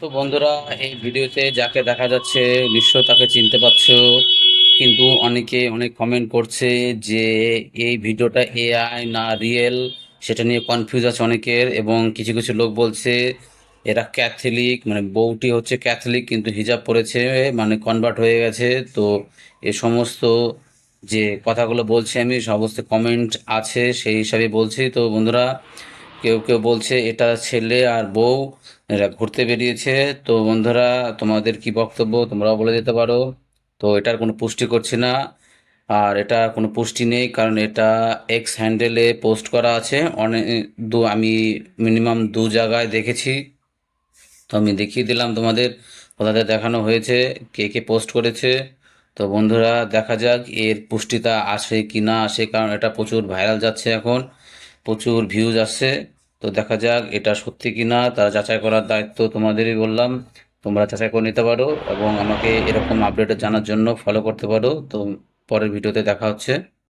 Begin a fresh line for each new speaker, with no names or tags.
তো বন্ধুরা, এই ভিডিওতে যাকে দেখা যাচ্ছে নিশ্চয় তাকে চিনতে পারছো, কিন্তু অনেকে অনেক কমেন্ট করছে যে এই ভিডিওটা এআই না রিয়েল, সেটা নিয়ে কনফিউজ আছে অনেকের। এবং কিছু কিছু লোক বলছে এরা ক্যাথলিক, মানে বউটি হচ্ছে ক্যাথলিক কিন্তু হিজাব পরেছে, মানে কনভার্ট হয়ে গেছে। তো এ সমস্ত যে কথাগুলো বলছি আমি, সমস্ত কমেন্ট আছে সেই হিসাবে বলছি। তো বন্ধুরা, কেউ কেউ বলছে এটা ছেলে আর বউ, এরা ঘুরতে বেরিয়েছে। তো বন্ধুরা, তোমাদের কি বক্তব্য তোমরাও বলে দিতে পারো। তো এটার কোনো পুষ্টি করছি না, আর এটা কোনো পুষ্টি নেই, কারণ এটা এক্স হ্যান্ডেলে পোস্ট করা আছে। অনেক আমি মিনিমাম 2 জায়গায় দেখেছি। তো আমি দেখিয়ে দিলাম তোমাদের, কোথাতে দেখানো হয়েছে, কে কে পোস্ট করেছে। তো বন্ধুরা, দেখা যাক এর পুষ্টিতা আসে কি না আসে, কারণ এটা প্রচুর ভাইরাল যাচ্ছে এখন, প্রচুর ভিউজ আসছে। তো দেখা যাক এটা সত্যি কি না, তার যাচাই করার দায়িত্ব তোমাদেরই বললাম। তোমরা যাচাই করে নিতে পারো এবং আমাকে এরকম আপডেট জানার জন্য ফলো করতে পারো। তো পরের ভিডিওতে দেখা হচ্ছে।